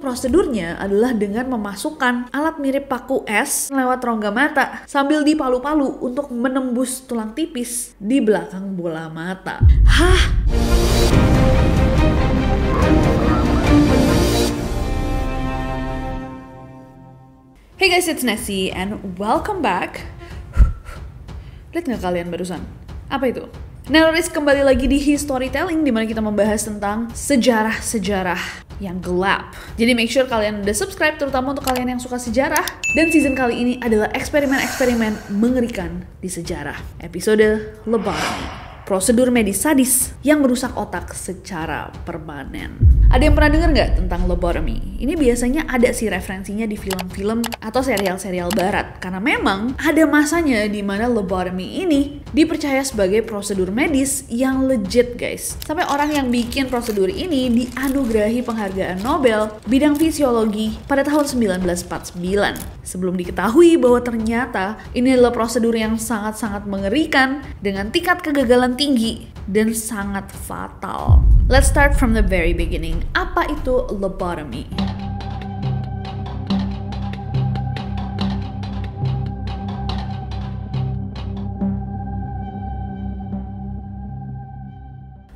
Prosedurnya adalah dengan memasukkan alat mirip paku es lewat rongga mata sambil dipalu-palu untuk menembus tulang tipis di belakang bola mata. Hah? Hey guys, it's Nessie and welcome back. Lihat nggak kalian barusan? Apa itu? Neroris kembali lagi di Historytelling, dimana kita membahas tentang sejarah-sejarah yang gelap. Jadi make sure kalian udah subscribe, terutama untuk kalian yang suka sejarah. Dan season kali ini adalah eksperimen-eksperimen mengerikan di sejarah. Episode lobotomy. Prosedur medis sadis yang merusak otak secara permanen. Ada yang pernah dengar nggak tentang lobotomy? Ini biasanya ada sih referensinya di film-film atau serial-serial barat. Karena memang ada masanya di mana lobotomy ini dipercaya sebagai prosedur medis yang legit, guys. Sampai orang yang bikin prosedur ini dianugerahi penghargaan Nobel bidang fisiologi pada tahun 1949. Sebelum diketahui bahwa ternyata ini adalah prosedur yang sangat-sangat mengerikan dengan tingkat kegagalan tinggi dan sangat fatal. Let's start from the very beginning. Apa itu lobotomy?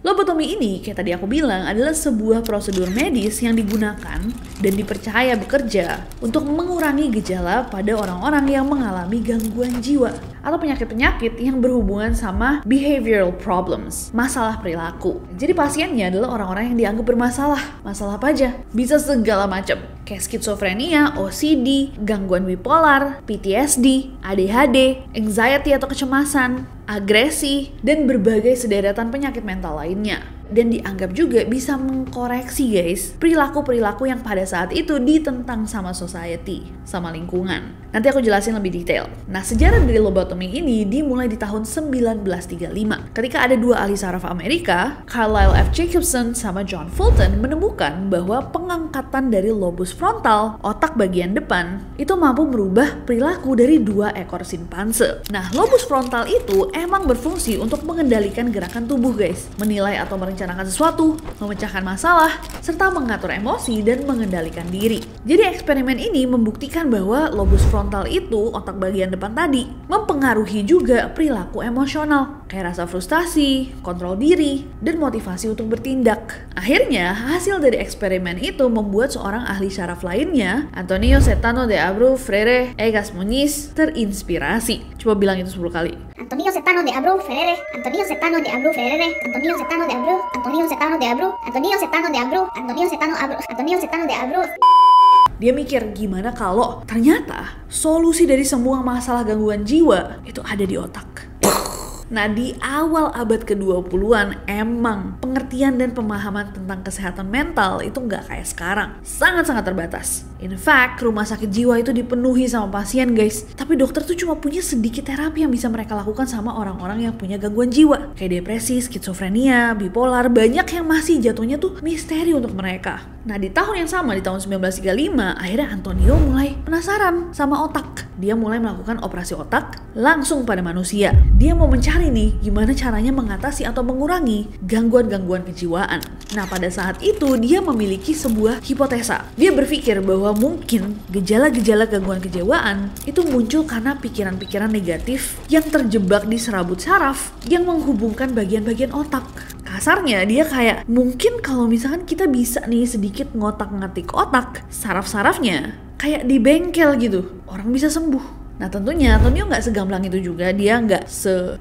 Lobotomi ini, kayak tadi aku bilang, adalah sebuah prosedur medis yang digunakan dan dipercaya bekerja untuk mengurangi gejala pada orang-orang yang mengalami gangguan jiwa atau penyakit-penyakit yang berhubungan sama behavioral problems, masalah perilaku. Jadi pasiennya adalah orang-orang yang dianggap bermasalah. Masalah apa aja? Bisa segala macam, kayak skizofrenia, OCD, gangguan bipolar, PTSD, ADHD, anxiety atau kecemasan, agresi, dan berbagai sederetan penyakit mental lainnya. Dan dianggap juga bisa mengkoreksi, guys, perilaku-perilaku yang pada saat itu ditentang sama society, sama lingkungan. Nanti aku jelasin lebih detail. Nah, sejarah dari lobotomi ini dimulai di tahun 1935. Ketika ada dua ahli saraf Amerika, Carlisle F. Jacobson sama John Fulton, menemukan bahwa pengangkatan dari lobus frontal, otak bagian depan, itu mampu merubah perilaku dari dua ekor simpanse. Nah, lobus frontal itu emang berfungsi untuk mengendalikan gerakan tubuh, guys. Menilai atau merencanakan sesuatu, memecahkan masalah, serta mengatur emosi dan mengendalikan diri. Jadi eksperimen ini membuktikan bahwa lobus frontal itu, otak bagian depan tadi, mempengaruhi juga perilaku emosional, kayak rasa frustasi, kontrol diri, dan motivasi untuk bertindak. Akhirnya, hasil dari eksperimen itu membuat seorang ahli saraf lainnya, Antonio Cetano de Abreu Freire Egas Muniz, terinspirasi. Coba bilang itu 10 kali. Antonio Cetano de Abreu Freire, Antonio Cetano de Abreu Freire, Antonio Cetano de Abreu, Antonio Cetano de Abreu, Antonio Cetano de Abreu, Antonio Cetano Abreu, Antonio Cetano de Abreu. Dia mikir gimana kalau ternyata solusi dari semua masalah gangguan jiwa itu ada di otak. Nah, di awal abad ke-20-an emang pengertian dan pemahaman tentang kesehatan mental itu nggak kayak sekarang. Sangat-sangat terbatas. In fact, rumah sakit jiwa itu dipenuhi sama pasien, guys. Tapi dokter tuh cuma punya sedikit terapi yang bisa mereka lakukan sama orang-orang yang punya gangguan jiwa. Kayak depresi, skizofrenia, bipolar, banyak yang masih jatuhnya tuh misteri untuk mereka. Nah, di tahun yang sama, di tahun 1935, akhirnya Antonio mulai penasaran sama otak. Dia mulai melakukan operasi otak langsung pada manusia. Dia mau mencari nih gimana caranya mengatasi atau mengurangi gangguan-gangguan kejiwaan. Nah, pada saat itu dia memiliki sebuah hipotesa. Dia berpikir bahwa mungkin gejala-gejala gangguan kejiwaan itu muncul karena pikiran-pikiran negatif yang terjebak di serabut saraf yang menghubungkan bagian-bagian otak. Kasarnya dia kayak, mungkin kalau misalkan kita bisa nih sedikit ngotak-ngatik otak, saraf-sarafnya kayak di bengkel gitu, orang bisa sembuh. Nah, tentunya Antonio nggak segamblang itu juga. Dia nggak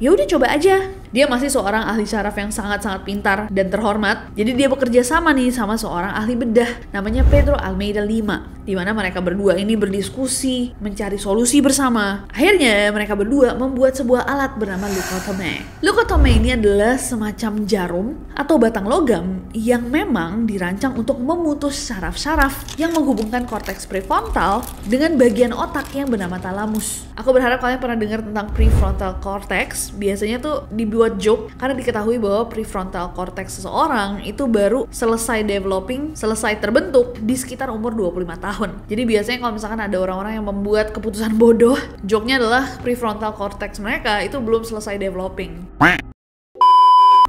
ya udah coba aja. Dia masih seorang ahli saraf yang sangat-sangat pintar dan terhormat. Jadi dia bekerja sama nih sama seorang ahli bedah namanya Pedro Almeida V, di mana mereka berdua ini berdiskusi, mencari solusi bersama. Akhirnya mereka berdua membuat sebuah alat bernama leukotomy. Leukotomy ini adalah semacam jarum atau batang logam yang memang dirancang untuk memutus saraf-saraf yang menghubungkan korteks prefrontal dengan bagian otak yang bernama talamus. Aku berharap kalian pernah dengar tentang prefrontal cortex. Biasanya tuh dibuat joke karena diketahui bahwa prefrontal cortex seseorang itu baru selesai developing, selesai terbentuk di sekitar umur 25 tahun. Jadi biasanya kalau misalkan ada orang-orang yang membuat keputusan bodoh, joke-nya adalah prefrontal cortex mereka itu belum selesai developing.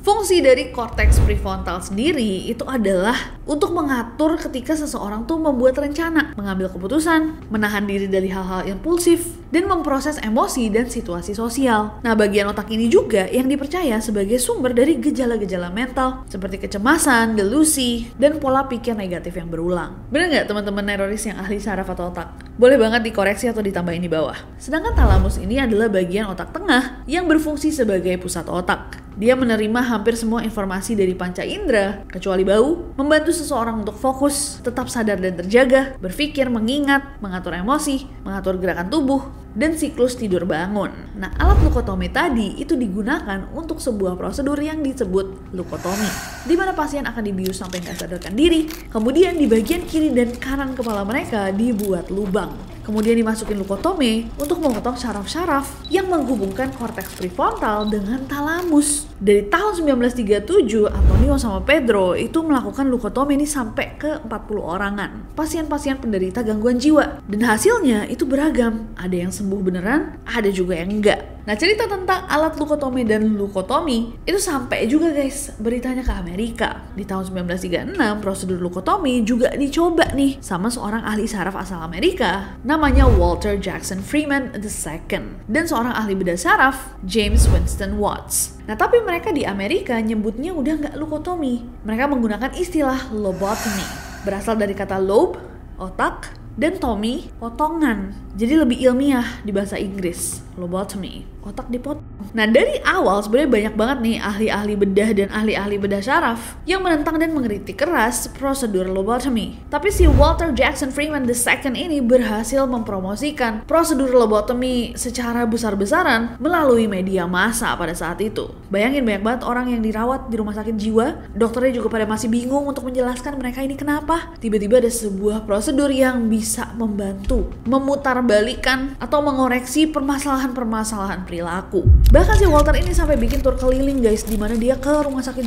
Fungsi dari korteks prefrontal sendiri itu adalah untuk mengatur ketika seseorang tuh membuat rencana, mengambil keputusan, menahan diri dari hal-hal impulsif, dan memproses emosi dan situasi sosial. Nah, bagian otak ini juga yang dipercaya sebagai sumber dari gejala-gejala mental seperti kecemasan, delusi, dan pola pikir negatif yang berulang. Bener nggak teman-teman neuroris yang ahli saraf atau otak? Boleh banget dikoreksi atau ditambahin di bawah. Sedangkan talamus ini adalah bagian otak tengah yang berfungsi sebagai pusat otak. Dia menerima hampir semua informasi dari panca indera, kecuali bau, membantu seseorang untuk fokus, tetap sadar dan terjaga, berpikir, mengingat, mengatur emosi, mengatur gerakan tubuh, dan siklus tidur bangun. Nah, alat lukotomi tadi itu digunakan untuk sebuah prosedur yang disebut lukotomi, di mana pasien akan dibius sampai nggak sadarkan diri, kemudian di bagian kiri dan kanan kepala mereka dibuat lubang. Kemudian dimasukin lukotomi untuk memotong syaraf-syaraf yang menghubungkan korteks prefrontal dengan talamus. Dari tahun 1937, Antonio sama Pedro itu melakukan lukotomi ini sampai ke 40 orangan. Pasien-pasien penderita gangguan jiwa. Dan hasilnya itu beragam. Ada yang sembuh beneran, ada juga yang enggak. Nah, cerita tentang alat lukotomi dan lukotomi itu sampai juga guys beritanya ke Amerika. Di tahun 1936, prosedur lukotomi juga dicoba nih sama seorang ahli saraf asal Amerika namanya Walter Jackson Freeman II dan seorang ahli bedah saraf James Winston Watts. Nah, tapi mereka di Amerika nyebutnya udah nggak lukotomi. Mereka menggunakan istilah lobotomy. Berasal dari kata lobe, otak, dan tomi, potongan. Jadi lebih ilmiah di bahasa Inggris, lobotomy, otak dipotong. Nah, dari awal sebenarnya banyak banget nih ahli-ahli bedah dan ahli-ahli bedah saraf yang menentang dan mengkritik keras prosedur lobotomy. Tapi si Walter Jackson Freeman II ini berhasil mempromosikan prosedur lobotomy secara besar-besaran melalui media massa pada saat itu. Bayangin banyak banget orang yang dirawat di rumah sakit jiwa, dokternya juga pada masih bingung untuk menjelaskan mereka ini kenapa. Tiba-tiba ada sebuah prosedur yang bisa membantu memutarbalikkan atau mengoreksi permasalahan-permasalahan perilaku. Bahkan si Walter ini sampai bikin tur keliling guys, di mana dia ke rumah sakit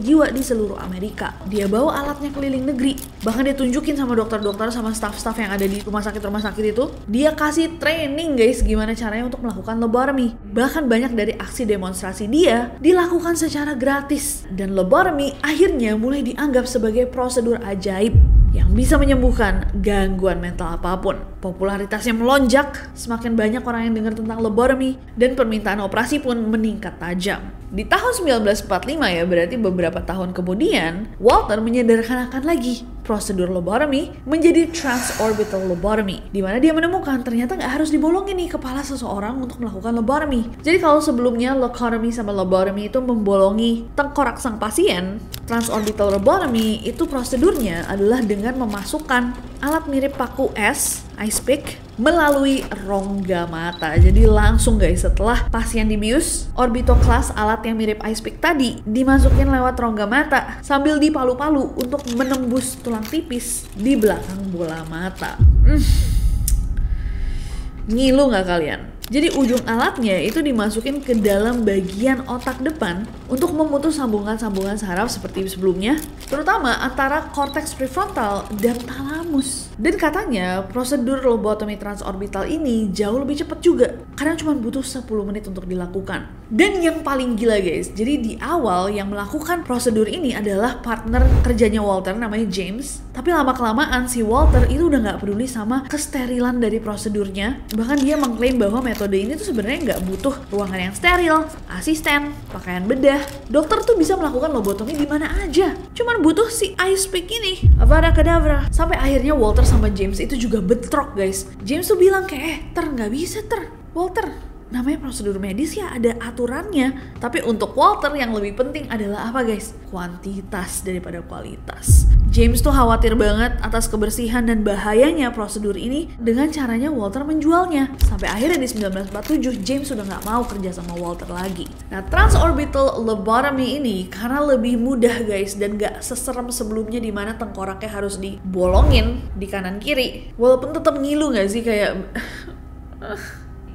jiwa di seluruh Amerika. Dia bawa alatnya keliling negeri. Bahkan dia tunjukin sama dokter-dokter sama staff-staff yang ada di rumah sakit itu. Dia kasih training guys gimana caranya untuk melakukan lobotomi. Bahkan banyak dari aksi demonstrasi dia dilakukan secara gratis. Dan lobotomi akhirnya mulai dianggap sebagai prosedur ajaib yang bisa menyembuhkan gangguan mental apapun. Popularitasnya melonjak, semakin banyak orang yang dengar tentang lobotomi, dan permintaan operasi pun meningkat tajam. Di tahun 1945 ya, berarti beberapa tahun kemudian, Walter menyederhanakan lagi prosedur lobotomi menjadi transorbital lobotomy, di mana dia menemukan ternyata nggak harus dibolongin nih kepala seseorang untuk melakukan lobotomi. Jadi kalau sebelumnya lobotomy sama lobotomy itu membolongi tengkorak sang pasien, transorbital lobotomy itu prosedurnya adalah dengan memasukkan alat mirip paku es, ice pick, melalui rongga mata. Jadi langsung guys, setelah pasien dibius, orbitoklas alat yang mirip ice pick tadi dimasukin lewat rongga mata sambil dipalu-palu untuk menembus tulang tipis di belakang bola mata. Ngilu nggak kalian? Jadi ujung alatnya itu dimasukin ke dalam bagian otak depan untuk memutus sambungan-sambungan saraf seperti sebelumnya, terutama antara korteks prefrontal dan talamus. Dan katanya prosedur lobotomi transorbital ini jauh lebih cepat juga, karena cuma butuh 10 menit untuk dilakukan. Dan yang paling gila guys, jadi di awal yang melakukan prosedur ini adalah partner kerjanya Walter namanya James. Tapi lama-kelamaan si Walter itu udah gak peduli sama kesterilan dari prosedurnya. Bahkan dia mengklaim bahwa metode ini tuh sebenarnya nggak butuh ruangan yang steril, asisten, pakaian bedah. Dokter tuh bisa melakukan lobotomi di mana aja. Cuman butuh si ice pick ini. Avada kedavra. Sampai akhirnya Walter sama James itu juga bentrok guys. James tuh bilang kayak, nggak bisa Walter. Namanya prosedur medis ya ada aturannya. Tapi untuk Walter yang lebih penting adalah apa guys? Kuantitas daripada kualitas. James tuh khawatir banget atas kebersihan dan bahayanya prosedur ini dengan caranya Walter menjualnya. Sampai akhirnya di 1947 James sudah nggak mau kerja sama Walter lagi. Nah, transorbital lobotomy ini karena lebih mudah guys dan nggak seserem sebelumnya di mana tengkoraknya harus dibolongin di kanan kiri. Walaupun tetap ngilu nggak sih kayak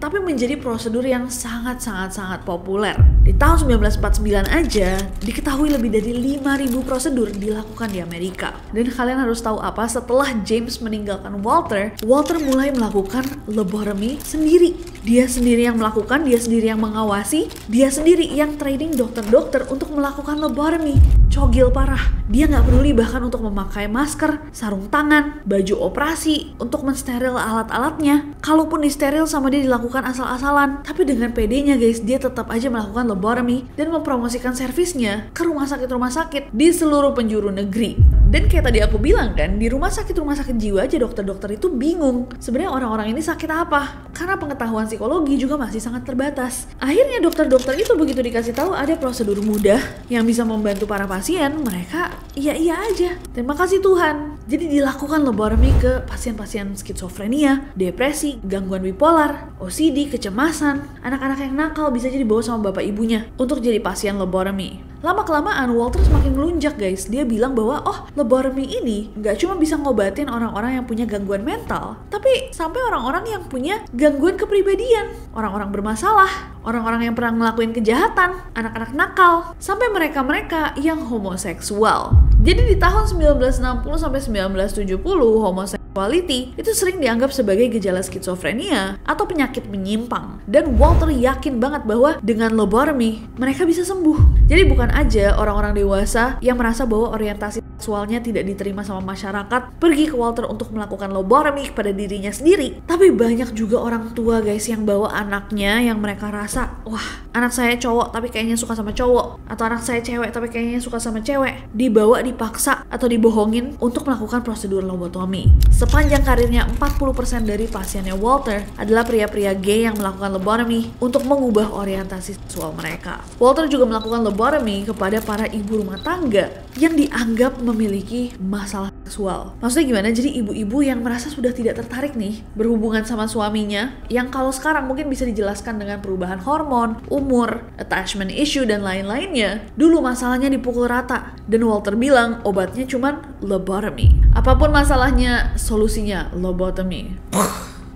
tapi menjadi prosedur yang sangat populer. Di tahun 1949 aja, diketahui lebih dari 5.000 prosedur dilakukan di Amerika. Dan kalian harus tahu apa, setelah James meninggalkan Walter mulai melakukan lobotomy sendiri. Dia sendiri yang melakukan, dia sendiri yang mengawasi, dia sendiri yang training dokter-dokter untuk melakukan lobotomy. Cogil parah. Dia nggak peduli bahkan untuk memakai masker, sarung tangan, baju operasi, untuk mensteril alat-alatnya. Kalaupun disteril sama dia dilakukan asal-asalan. Tapi dengan pedenya guys, dia tetap aja melakukan lobotomy dan mempromosikan servisnya ke rumah sakit di seluruh penjuru negeri. Dan kayak tadi aku bilang kan, di rumah sakit jiwa aja dokter-dokter itu bingung sebenarnya orang-orang ini sakit apa, karena pengetahuan psikologi juga masih sangat terbatas. Akhirnya dokter-dokter itu begitu dikasih tahu ada prosedur mudah yang bisa membantu para pasien, mereka iya aja. Terima kasih Tuhan. Jadi dilakukan lobotomy ke pasien-pasien skizofrenia, depresi, gangguan bipolar, OCD, kecemasan, anak-anak yang nakal bisa jadi dibawa sama bapak ibunya untuk jadi pasien lobotomy. Lama-kelamaan Walter semakin melunjak guys. Dia bilang bahwa lobotomy ini nggak cuma bisa ngobatin orang-orang yang punya gangguan mental, tapi sampai orang-orang yang punya gangguan kepribadian, orang-orang bermasalah, orang-orang yang pernah ngelakuin kejahatan, anak-anak nakal, sampai mereka-mereka yang homoseksual. Jadi di tahun 1960 sampai 1970 homoseksuality itu sering dianggap sebagai gejala skizofrenia atau penyakit menyimpang. Dan Walter yakin banget bahwa dengan lobotomy mereka bisa sembuh. Jadi bukan aja orang-orang dewasa yang merasa bahwa orientasi seksualnya tidak diterima sama masyarakat pergi ke Walter untuk melakukan lobotomy kepada dirinya sendiri, tapi banyak juga orang tua guys yang bawa anaknya yang mereka rasa, wah anak saya cowok tapi kayaknya suka sama cowok, atau anak saya cewek tapi kayaknya suka sama cewek, dibawa, dipaksa atau dibohongin untuk melakukan prosedur lobotomy. Sepanjang karirnya 40% dari pasiennya Walter adalah pria-pria gay yang melakukan lobotomy untuk mengubah orientasi seksual mereka. Walter juga melakukan lobotomy kepada para ibu rumah tangga yang dianggap memiliki masalah seksual. Maksudnya gimana? Jadi ibu-ibu yang merasa sudah tidak tertarik nih berhubungan sama suaminya, yang kalau sekarang mungkin bisa dijelaskan dengan perubahan hormon, umur, attachment issue, dan lain-lainnya. Dulu masalahnya dipukul rata, dan Walter bilang obatnya cuman lobotomy. Apapun masalahnya, solusinya lobotomy.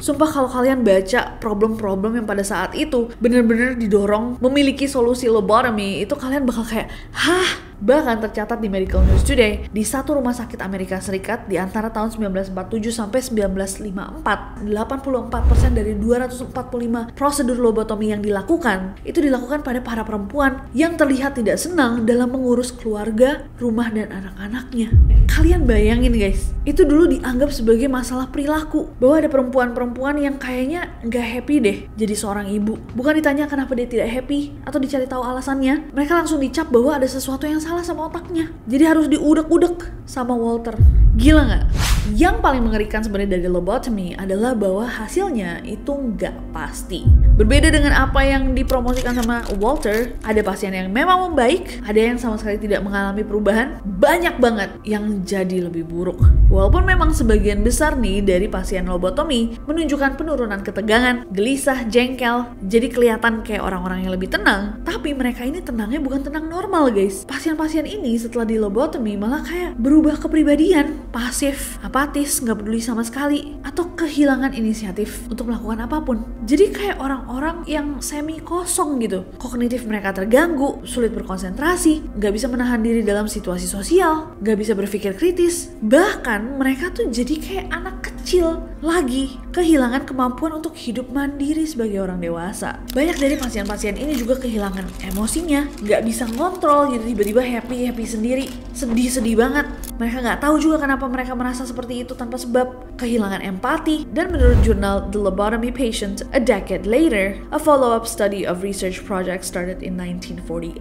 Sumpah kalau kalian baca problem-problem yang pada saat itu bener-bener didorong memiliki solusi lobotomy, itu kalian bakal kayak, hah? Bahkan tercatat di Medical News Today, di satu rumah sakit Amerika Serikat di antara tahun 1947 sampai 1954, 84% dari 245 prosedur lobotomi yang dilakukan, itu dilakukan pada para perempuan yang terlihat tidak senang dalam mengurus keluarga, rumah, dan anak-anaknya. Kalian bayangin guys, itu dulu dianggap sebagai masalah perilaku, bahwa ada perempuan-perempuan yang kayaknya nggak happy deh jadi seorang ibu. Bukan ditanya kenapa dia tidak happy atau dicari tahu alasannya, mereka langsung dicap bahwa ada sesuatu yang salah sama otaknya. Jadi harus diudek-udek sama Walter. Gila nggak? Yang paling mengerikan sebenarnya dari lobotomy adalah bahwa hasilnya itu nggak pasti. Berbeda dengan apa yang dipromosikan sama Walter, ada pasien yang memang membaik, ada yang sama sekali tidak mengalami perubahan, banyak banget yang jadi lebih buruk. Walaupun memang sebagian besar nih dari pasien lobotomy menunjukkan penurunan ketegangan, gelisah, jengkel, jadi kelihatan kayak orang-orang yang lebih tenang, tapi mereka ini tenangnya bukan tenang normal guys. Pasien-pasien ini setelah di lobotomy malah kayak berubah kepribadian, pasif, apatis, nggak peduli sama sekali, atau kehilangan inisiatif untuk melakukan apapun. Jadi kayak orang-orang yang semi kosong gitu. Kognitif mereka terganggu, sulit berkonsentrasi, nggak bisa menahan diri dalam situasi sosial, nggak bisa berpikir kritis. Bahkan mereka tuh jadi kayak anak kecil lagi, kehilangan kemampuan untuk hidup mandiri sebagai orang dewasa. Banyak dari pasien-pasien ini juga kehilangan emosinya, nggak bisa ngontrol, gitu tiba-tiba happy sendiri, sedih banget. Mereka nggak tahu juga kenapa mereka merasa seperti itu tanpa sebab, kehilangan empati. Dan menurut jurnal The Lobotomy Patient, a decade later, a follow-up study of research project started in 1948,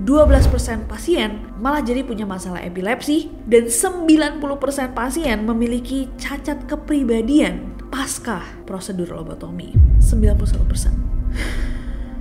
12% pasien malah jadi punya masalah epilepsi, dan 90% pasien memiliki cacat kepribadian pasca prosedur lobotomi. 91%.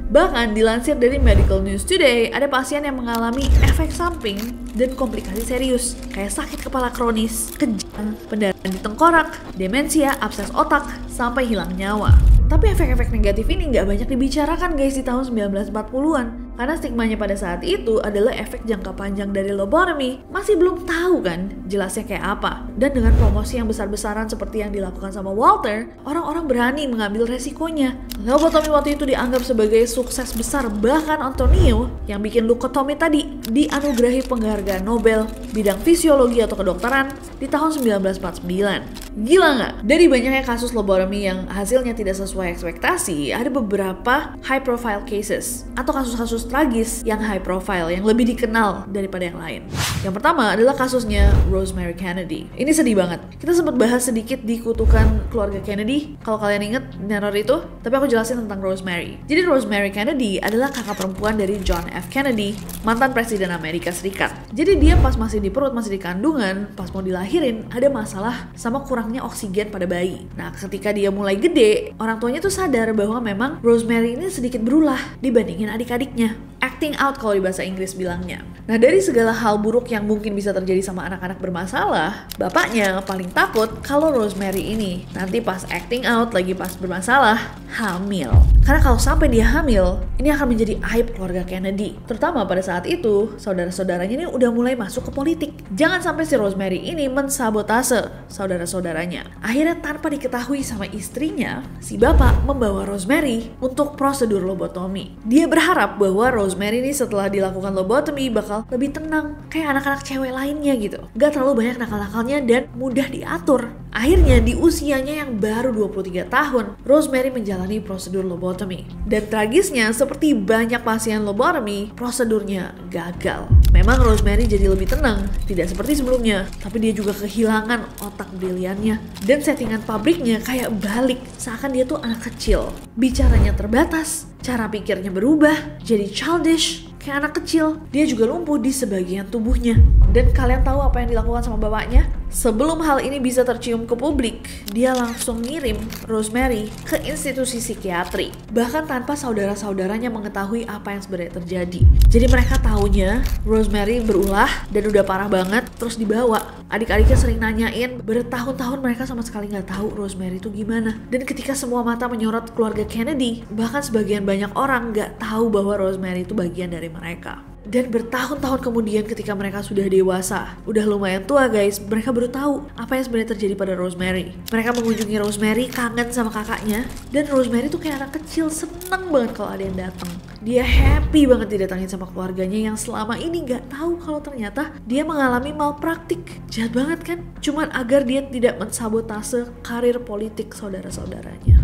Bahkan dilansir dari Medical News Today, ada pasien yang mengalami efek samping dan komplikasi serius, kayak sakit kepala kronis, kejang, pendarahan di tengkorak, demensia, abses otak, sampai hilang nyawa. Tapi efek-efek negatif ini nggak banyak dibicarakan guys di tahun 1940-an. Karena stigmanya pada saat itu adalah efek jangka panjang dari lobotomy. Masih belum tahu kan jelasnya kayak apa. Dan dengan promosi yang besar-besaran seperti yang dilakukan sama Walter, orang-orang berani mengambil resikonya. Lobotomy waktu itu dianggap sebagai sukses besar, bahkan Antonio yang bikin lukotomi tadi dianugerahi penghargaan Nobel bidang fisiologi atau kedokteran di tahun 1949. Gila nggak? Dari banyaknya kasus lobotomi yang hasilnya tidak sesuai ekspektasi, ada beberapa high profile cases atau kasus-kasus tragis yang high profile, yang lebih dikenal daripada yang lain. Yang pertama adalah kasusnya Rosemary Kennedy. Ini sedih banget. Kita sempat bahas sedikit di kutukan keluarga Kennedy, kalau kalian inget neror itu, tapi aku jelasin tentang Rosemary. Jadi Rosemary Kennedy adalah kakak perempuan dari John F. Kennedy, mantan presiden Amerika Serikat. Jadi dia pas masih di perut, masih di kandungan, pas mau dilahirin, ada masalah sama kurangnya oksigen pada bayi. Nah, ketika dia mulai gede, orang tuanya tuh sadar bahwa memang Rosemary ini sedikit berulah dibandingin adik-adiknya. Acting out kalau di bahasa Inggris bilangnya. Nah, dari segala hal buruk yang mungkin bisa terjadi sama anak-anak bermasalah, bapaknya paling takut kalau Rosemary ini nanti pas acting out lagi pas bermasalah, hamil. Karena kalau sampai dia hamil, ini akan menjadi aib keluarga Kennedy. Terutama pada saat itu, saudara-saudaranya ini udah mulai masuk ke politik. Jangan sampai si Rosemary ini mensabotase saudara-saudaranya. Akhirnya tanpa diketahui sama istrinya, si bapak membawa Rosemary untuk prosedur lobotomi. Dia berharap bahwa Rosemary ini setelah dilakukan lobotomi bakal lebih tenang, kayak anak-anak cewek lainnya gitu. Gak terlalu banyak nakal-nakalnya dan mudah diatur. Akhirnya di usianya yang baru 23 tahun, Rosemary menjalani prosedur lobotomi. Dan tragisnya, seperti banyak pasien lobotomi, prosedurnya gagal. Memang Rosemary jadi lebih tenang, tidak seperti sebelumnya, tapi dia juga kehilangan otak briliannya. Dan settingan pabriknya kayak balik, seakan dia tuh anak kecil. Bicaranya terbatas, cara pikirnya berubah, jadi childish, kayak anak kecil. Dia juga lumpuh di sebagian tubuhnya. Dan kalian tahu apa yang dilakukan sama bapaknya? Sebelum hal ini bisa tercium ke publik, dia langsung ngirim Rosemary ke institusi psikiatri. Bahkan tanpa saudara-saudaranya mengetahui apa yang sebenarnya terjadi. Jadi mereka taunya Rosemary berulah dan udah parah banget, terus dibawa. Adik-adiknya sering nanyain, bertahun-tahun mereka sama sekali nggak tahu Rosemary itu gimana. Dan ketika semua mata menyorot keluarga Kennedy, bahkan sebagian banyak orang nggak tahu bahwa Rosemary itu bagian dari mereka. Dan bertahun-tahun kemudian ketika mereka sudah dewasa, udah lumayan tua guys, mereka baru tahu apa yang sebenarnya terjadi pada Rosemary. Mereka mengunjungi Rosemary, kangen sama kakaknya, dan Rosemary tuh kayak anak kecil, seneng banget kalau ada yang datang. Dia happy banget didatangin sama keluarganya yang selama ini gak tahu kalau ternyata dia mengalami malpraktik. Jahat banget kan? Cuman agar dia tidak mensabotase karir politik saudara-saudaranya.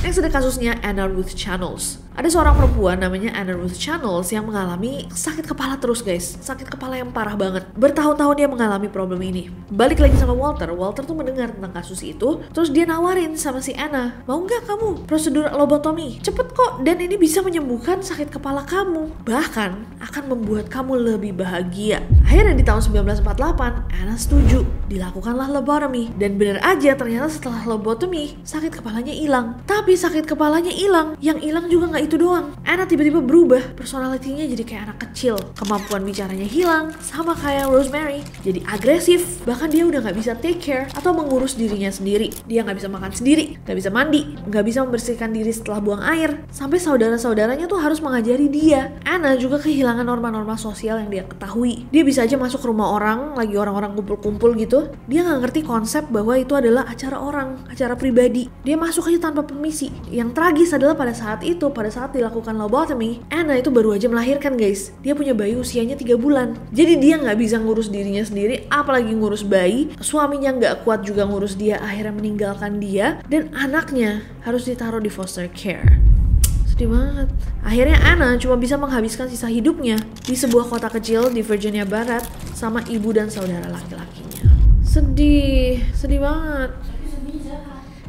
Next ada kasusnya Anna Ruth Channels. Ada seorang perempuan namanya Anna Ruth Channels yang mengalami sakit kepala terus guys. Sakit kepala yang parah banget. Bertahun-tahun dia mengalami problem ini. Balik lagi sama Walter. Walter tuh mendengar tentang kasus itu. Terus dia nawarin sama si Anna, mau nggak kamu prosedur lobotomi? Cepet kok, dan ini bisa menyembuhkan sakit kepala kamu. Bahkan akan membuat kamu lebih bahagia. Akhirnya di tahun 1948, Anna setuju. Dilakukanlah lobotomi. Dan bener aja ternyata setelah lobotomi, sakit kepalanya hilang. Tapi sakit kepalanya hilang, yang hilang juga nggak itu doang. Anna tiba-tiba berubah, personalitinya jadi kayak anak kecil. Kemampuan bicaranya hilang, sama kayak Rosemary. Jadi agresif, bahkan dia udah nggak bisa take care atau mengurus dirinya sendiri. Dia nggak bisa makan sendiri, nggak bisa mandi, nggak bisa membersihkan diri setelah buang air. Sampai saudara-saudaranya tuh harus mengajari dia. Anna juga kehilangan norma-norma sosial yang dia ketahui. Dia bisa aja masuk ke rumah orang, lagi orang-orang kumpul-kumpul gitu. Dia nggak ngerti konsep bahwa itu adalah acara orang, acara pribadi. Dia masuk aja tanpa permisi. Yang tragis adalah pada saat itu, pada saat dilakukan lobotomi, Anna itu baru aja melahirkan guys. Dia punya bayi usianya 3 bulan. Jadi dia nggak bisa ngurus dirinya sendiri, apalagi ngurus bayi. Suaminya nggak kuat juga ngurus dia, akhirnya meninggalkan dia. Dan anaknya harus ditaruh di foster care. Sedih banget. Akhirnya Anna cuma bisa menghabiskan sisa hidupnya di sebuah kota kecil di Virginia Barat sama ibu dan saudara laki-lakinya. Sedih banget.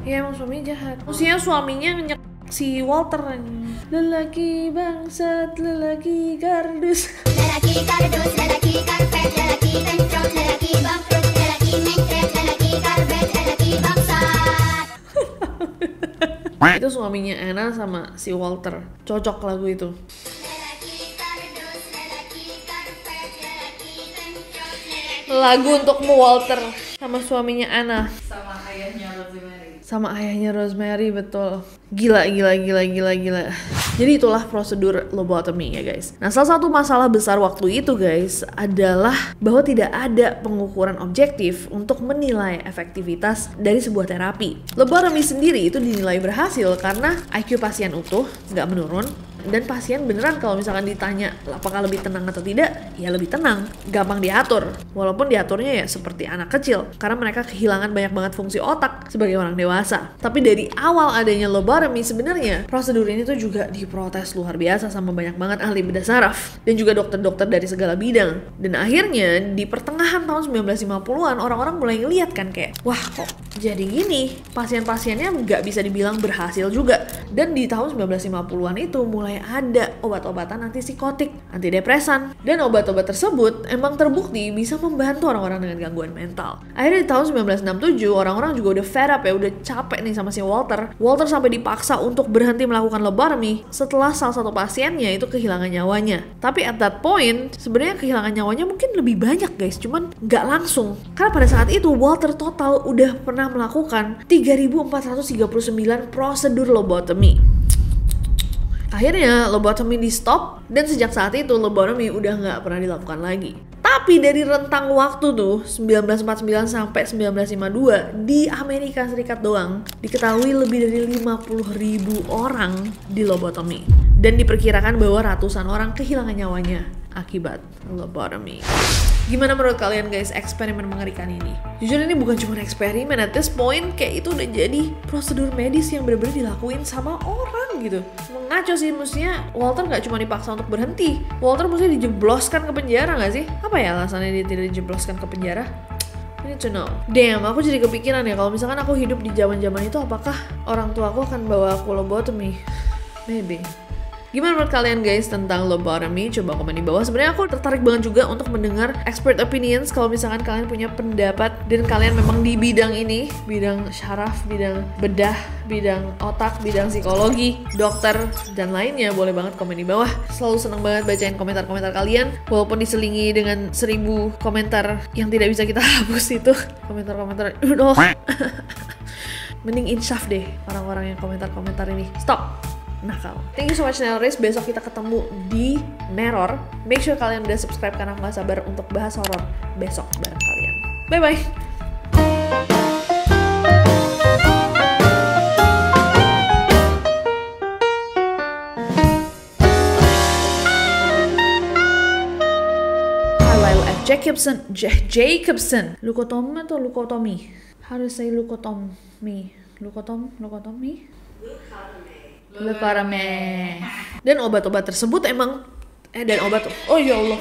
Ya emang suaminya jahat. Maksudnya suaminya ngenyek si Walter. Lelaki bangsat, lelaki kardus. Lelaki kardus, lelaki karpet, lelaki bentrok, lelaki bangkrut, lelaki mencret, lelaki karbet, lelaki bangsat. Itu suaminya Anna sama si Walter. Cocok lagu itu. Lagu untukmu Walter sama suaminya Anna. Sama ayahnya Rosemary. sama ayahnya Rosemary, betul. Gila. Jadi itulah prosedur lobotomy ya guys. Nah, salah satu masalah besar waktu itu guys adalah bahwa tidak ada pengukuran objektif untuk menilai efektivitas dari sebuah terapi. Lobotomy sendiri itu dinilai berhasil karena IQ pasien utuh, nggak menurun, dan pasien beneran kalau misalkan ditanya apakah lebih tenang atau tidak, ya lebih tenang, gampang diatur. Walaupun diaturnya ya seperti anak kecil, karena mereka kehilangan banyak banget fungsi otak sebagai orang dewasa. Tapi dari awal adanya lobotomy sebenarnya prosedur ini tuh juga diprotes luar biasa sama banyak banget ahli bedah saraf dan juga dokter-dokter dari segala bidang. Dan akhirnya di pertengahan tahun 1950-an orang-orang mulai ngeliat kan kayak, wah kok jadi gini, pasien-pasiennya nggak bisa dibilang berhasil juga. Dan di tahun 1950-an itu mulai ada obat-obatan antipsikotik, antidepresan, dan obat-obat tersebut emang terbukti bisa membantu orang-orang dengan gangguan mental. Akhirnya di tahun 1967 orang-orang juga udah fed up ya, udah capek nih sama si Walter. Walter sampai dipaksa untuk berhenti melakukan lobotomy setelah salah satu pasiennya itu kehilangan nyawanya. Tapi at that point sebenarnya kehilangan nyawanya mungkin lebih banyak guys, cuman nggak langsung. Karena pada saat itu Walter total udah pernah melakukan 3.439 prosedur lobotomy. Akhirnya lobotomy di stop dan sejak saat itu lobotomy udah nggak pernah dilakukan lagi. Tapi dari rentang waktu tuh 1949 sampai 1952 di Amerika Serikat doang diketahui lebih dari 50.000 orang di lobotomy dan diperkirakan bahwa ratusan orang kehilangan nyawanya akibat lobotomy. Gimana menurut kalian guys eksperimen mengerikan ini? Jujur ini bukan cuma eksperimen, at this point kayak itu udah jadi prosedur medis yang benar-benar dilakuin sama orang gitu. Ngaco sih, mestinya Walter nggak cuma dipaksa untuk berhenti, Walter mesti dijebloskan ke penjara nggak sih? Apa ya alasannya dia tidak dijebloskan ke penjara? I need to know. Damn, aku jadi kepikiran ya kalau misalkan aku hidup di zaman-zaman itu, apakah orang tua aku akan bawa aku lobotomy? Maybe. Gimana menurut kalian guys tentang lobotomy? Coba komen di bawah. Sebenarnya aku tertarik banget juga untuk mendengar expert opinions kalau misalkan kalian punya pendapat dan kalian memang di bidang ini, bidang syaraf, bidang bedah, bidang otak, bidang psikologi, dokter, dan lainnya. Boleh banget komen di bawah. Selalu seneng banget bacain komentar-komentar kalian, walaupun diselingi dengan 1000 komentar yang tidak bisa kita hapus itu. Komentar-komentar mending insaf deh orang-orang yang komentar-komentar ini. Stop nakal. Thank you so much Nelris. Besok kita ketemu di Neror. Make sure kalian udah subscribe karena aku gak sabar untuk bahas horor besok bareng kalian. Bye bye. Carlisle F. Jacobson. Leukotomy atau leukotomy? How to say leukotomy? Leukotomy? Leukotomy. Dan obat-obat tersebut emang oh ya Allah.